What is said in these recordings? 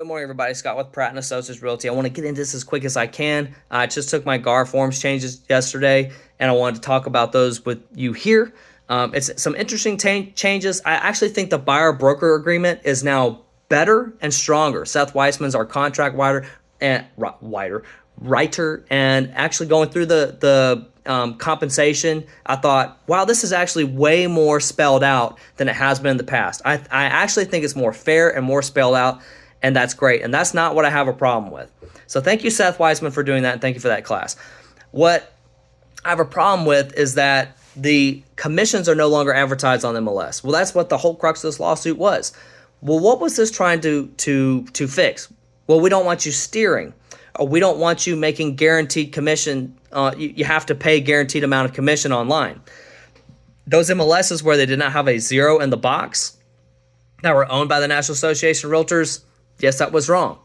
Good morning, everybody. Scott with Pratt and Associates Realty. I want to get into this as quick as I can. I just took my GAR forms changes yesterday, and I wanted to talk about those with you here. It's some interesting changes. I actually think the buyer broker agreement is now better and stronger. Seth Weissman's our contract writer, and actually going through the compensation, I thought, wow, this is actually way more spelled out than it has been in the past. I actually think it's more fair and more spelled out, and that's great. And that's not what I have a problem with. So thank you, Seth Weissman, for doing that, and thank you for that class. What I have a problem with is that the commissions are no longer advertised on MLS. Well, that's what the whole crux of this lawsuit was. Well, what was this trying to fix? Well, we don't want you steering. Or we don't want you making guaranteed commission. You have to pay guaranteed amount of commission online. Those MLSs where they did not have a zero in the box that were owned by the National Association of Realtors, yes, that was wrong.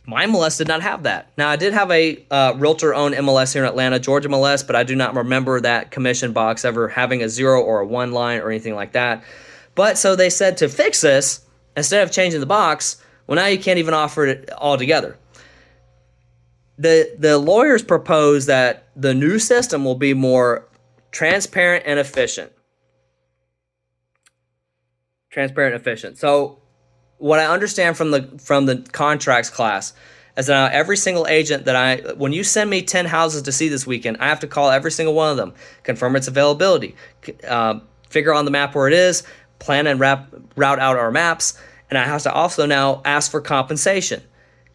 My MLS did not have that. Now, I did have a realtor-owned MLS here in Atlanta, Georgia MLS, but I do not remember that commission box ever having a zero or a one line or anything like that. But so they said to fix this, instead of changing the box, well, now you can't even offer it altogether. The lawyers propose that the new system will be more transparent and efficient. So what I understand from the contracts class is that now every single agent when you send me 10 houses to see this weekend, I have to call every single one of them, confirm its availability, figure on the map where it is, plan and route out our maps, and I have to also now ask for compensation.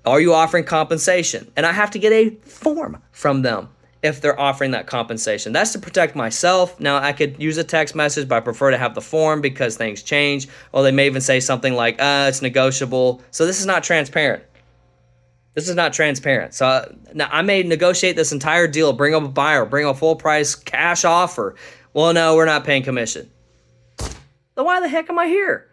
Are you offering compensation? And I have to get a form from them if they're offering that compensation. That's to protect myself. Now, I could use a text message, but I prefer to have the form because things change. Or they may even say something like, it's negotiable. So this is not transparent. So now I may negotiate this entire deal, bring up a buyer, bring a full price cash offer. Well, no, we're not paying commission. Then why the heck am I here?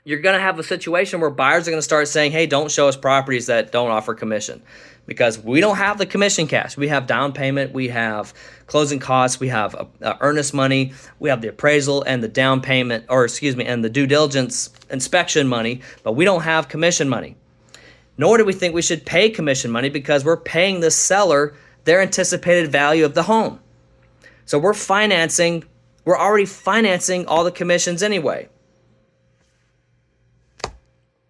You're going to have a situation where buyers are going to start saying, hey, don't show us properties that don't offer commission, because we don't have the commission cash. We have down payment, we have closing costs, we have earnest money, we have the appraisal and the down payment, and the due diligence inspection money, but we don't have commission money. Nor do we think we should pay commission money because we're paying the seller their anticipated value of the home. So we're already financing all the commissions anyway.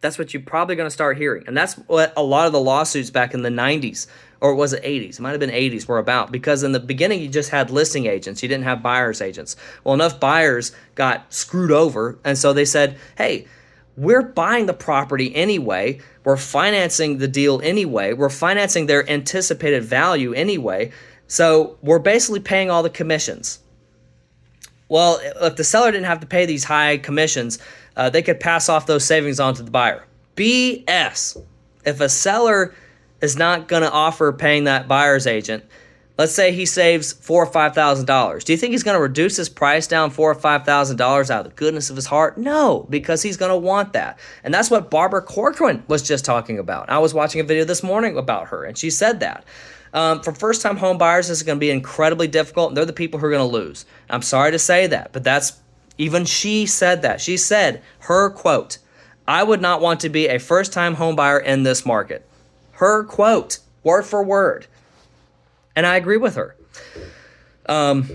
That's what you're probably going to start hearing. And that's what a lot of the lawsuits back in the 90s, or was it 80s? It might have been 80s, were about. Because in the beginning, you just had listing agents. You didn't have buyer's agents. Well, enough buyers got screwed over. And so they said, hey, we're buying the property anyway. We're financing the deal anyway. We're financing their anticipated value anyway. So we're basically paying all the commissions. Well, if the seller didn't have to pay these high commissions, they could pass off those savings on to the buyer. BS. If a seller is not going to offer paying that buyer's agent, let's say he saves $4,000 or $5,000. Do you think he's going to reduce his price down $4,000 or $5,000 out of the goodness of his heart? No, because he's going to want that. And that's what Barbara Corcoran was just talking about. I was watching a video this morning about her, and she said that. For first-time home buyers, this is going to be incredibly difficult, and they're the people who are going to lose. I'm sorry to say that, but even she said that. She said, her quote, "I would not want to be a first-time home buyer in this market." Her quote, word for word. And I agree with her. I'm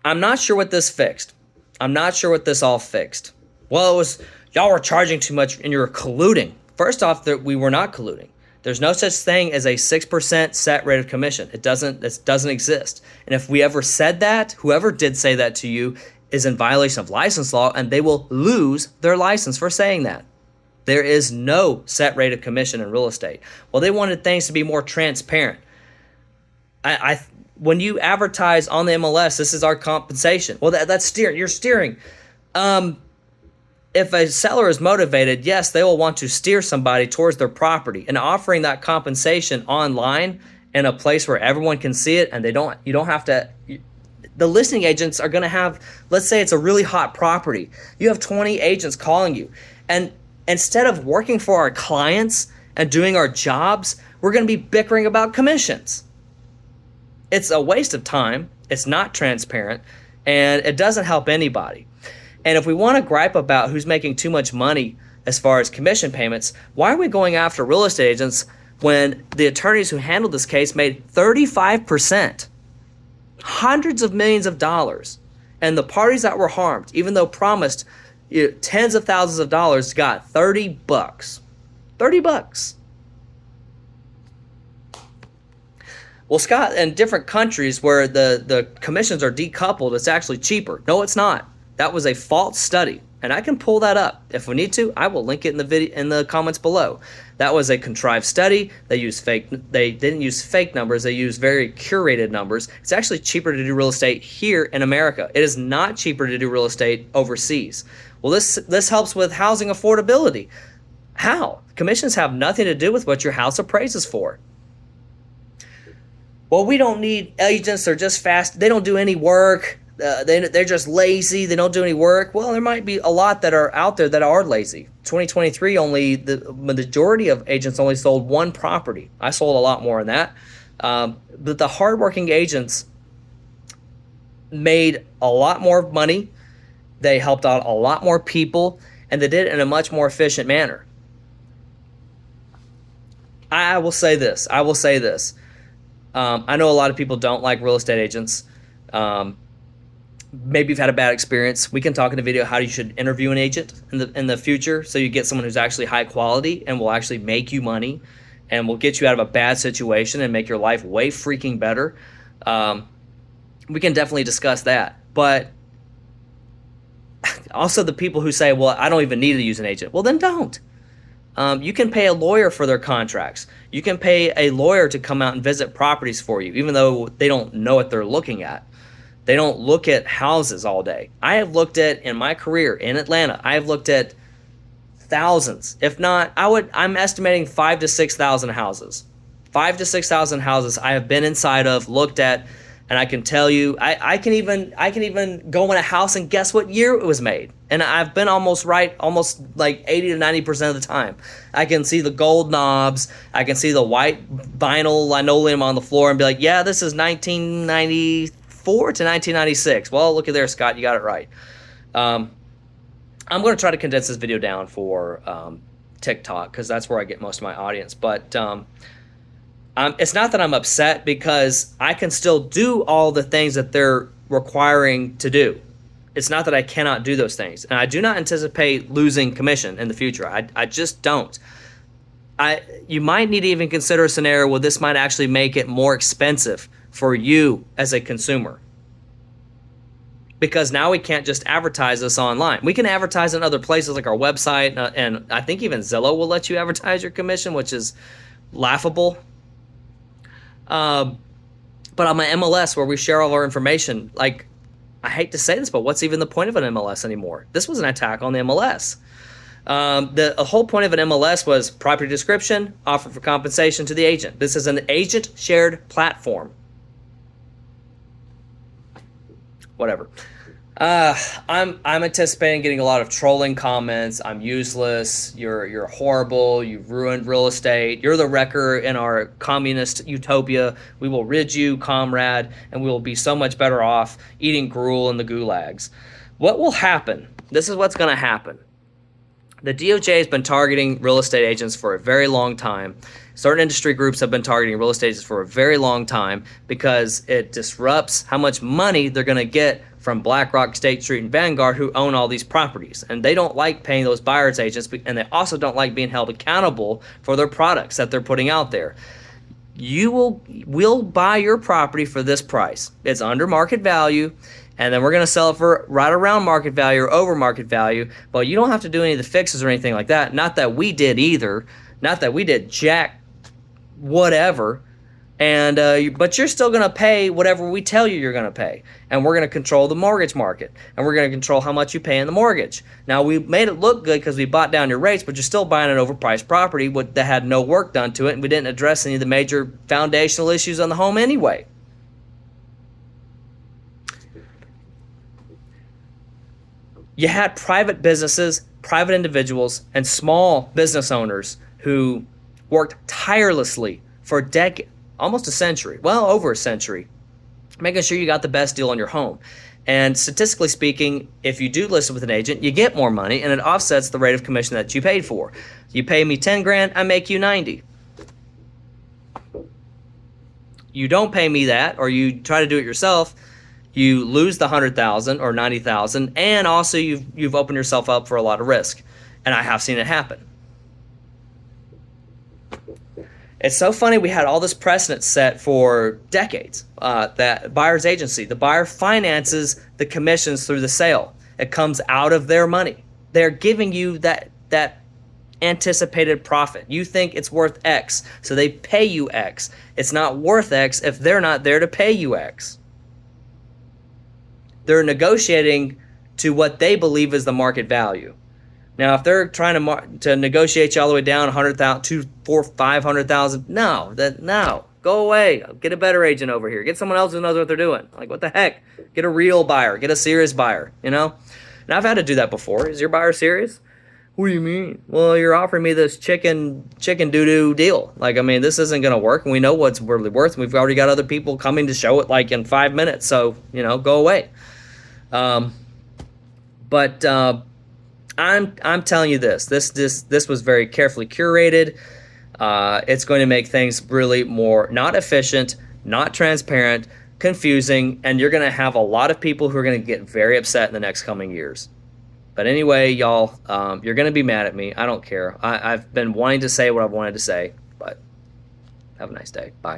not sure what this fixed. I'm not sure what this all fixed. Well, it was, y'all were charging too much and you were colluding. First off, we were not colluding. There's no such thing as a 6% set rate of commission. It doesn't exist. And if we ever said that, whoever did say that to you is in violation of license law, and they will lose their license for saying that. There is no set rate of commission in real estate. Well, they wanted things to be more transparent. When you advertise on the MLS, this is our compensation. Well, that's steering. You're steering. If a seller is motivated, yes, they will want to steer somebody towards their property, and offering that compensation online in a place where everyone can see it, and you don't have to. The listing agents are going to have, let's say it's a really hot property. You have 20 agents calling you, and instead of working for our clients and doing our jobs, we're going to be bickering about commissions. It's a waste of time. It's not transparent, and it doesn't help anybody. And if we want to gripe about who's making too much money as far as commission payments, why are we going after real estate agents when the attorneys who handled this case made 35%, hundreds of millions of dollars, and the parties that were harmed, even though promised tens of thousands of dollars, got $30. $30. Well, Scott, in different countries where the commissions are decoupled, it's actually cheaper. No, it's not. That was a false study, and I can pull that up if we need to. I will link it in the video in the comments below. That was a contrived study. They didn't use fake numbers. They used very curated numbers. It's actually cheaper to do real estate here in America. It is not cheaper to do real estate overseas. Well, this helps with housing affordability. How? Commissions have nothing to do with what your house appraises for. Well, we don't need agents. They're just fast. They don't do any work. They're just lazy. They don't do any work. Well, there might be a lot that are out there that are lazy. 2023, only the majority of agents only sold one property. I sold a lot more than that. But the hardworking agents made a lot more money. They helped out a lot more people, and they did it in a much more efficient manner. I will say this. I know a lot of people don't like real estate agents. Maybe you've had a bad experience. We can talk in the video how you should interview an agent in the future, so you get someone who's actually high quality and will actually make you money and will get you out of a bad situation and make your life way freaking better. We can definitely discuss that. But also the people who say, well, I don't even need to use an agent. Well, then don't. You can pay a lawyer for their contracts. You can pay a lawyer to come out and visit properties for you, even though they don't know what they're looking at. They don't look at houses all day. I have looked at, in my career in Atlanta, I have looked at thousands. If not, I'm estimating 5,000 to 6,000 houses. 5,000 to 6,000 houses I have been inside of, looked at, and I can tell you, I can even go in a house and guess what year it was made. And I've been almost right, almost like 80 to 90% of the time. I can see the gold knobs. I can see the white vinyl linoleum on the floor and be like, yeah, this is 1994 to 1996. Well, look at there, Scott, you got it right. I'm going to try to condense this video down for TikTok because that's where I get most of my audience. But it's not that I'm upset because I can still do all the things that they're requiring to do. It's not that I cannot do those things. And I do not anticipate losing commission in the future. I just don't. You might need to even consider a scenario where this might actually make it more expensive for you as a consumer. Because now we can't just advertise this online. We can advertise in other places like our website, and I think even Zillow will let you advertise your commission, which is laughable. But on my MLS where we share all our information, like, I hate to say this, but what's even the point of an MLS anymore? This was an attack on the MLS. The whole point of an MLS was property description, offer for compensation to the agent. This is an agent shared platform. Whatever. I'm anticipating getting a lot of trolling comments. I'm useless. You're horrible. You've ruined real estate. You're the wrecker in our communist utopia. We will rid you, comrade, and we will be so much better off eating gruel in the gulags. What will happen? This is what's going to happen. The DOJ has been targeting real estate agents for a very long time. Certain industry groups have been targeting real estate agents for a very long time because it disrupts how much money they're going to get from BlackRock, State Street, and Vanguard, who own all these properties. And they don't like paying those buyer's agents, and they also don't like being held accountable for their products that they're putting out there. We'll buy your property for this price. It's under market value, and then we're going to sell it for right around market value or over market value, but you don't have to do any of the fixes or anything like that. Not that we did either. Not that we did jack whatever. And but you're still going to pay whatever we tell you you're going to pay. And we're going to control the mortgage market. And we're going to control how much you pay in the mortgage. Now, we made it look good because we bought down your rates, but you're still buying an overpriced property that had no work done to it, and we didn't address any of the major foundational issues on the home anyway. You had private businesses, private individuals, and small business owners who worked tirelessly for a decade, almost a century, well over a century, making sure you got the best deal on your home. And statistically speaking, if you do list it with an agent, you get more money and it offsets the rate of commission that you paid for. You pay me 10 grand, I make you 90. You don't pay me that, or you try to do it yourself, you lose the 100,000 or 90,000, and also you've opened yourself up for a lot of risk. And I have seen it happen. It's so funny, we had all this precedent set for decades, that buyer's agency, the buyer finances the commissions through the sale. It comes out of their money. They're giving you that anticipated profit. You think it's worth X, so they pay you X. It's not worth X if they're not there to pay you X. They're negotiating to what they believe is the market value. Now, if they're trying to negotiate you all the way down 100,000, 200,000, 400,000, 500,000, no, go away. Get a better agent over here. Get someone else who knows what they're doing. Like, what the heck? Get a real buyer. Get a serious buyer. You know. And I've had to do that before. Is your buyer serious? What do you mean? Well, you're offering me this chicken doo-doo deal. Like, I mean, this isn't going to work, and we know what's really worth. And we've already got other people coming to show it like in 5 minutes. So, you know, go away. I'm telling you this was very carefully curated. It's going to make things really more not efficient, not transparent, confusing, and you're going to have a lot of people who are going to get very upset in the next coming years. But anyway, y'all, you're going to be mad at me. I don't care. I've been wanting to say what I've wanted to say, but have a nice day. Bye.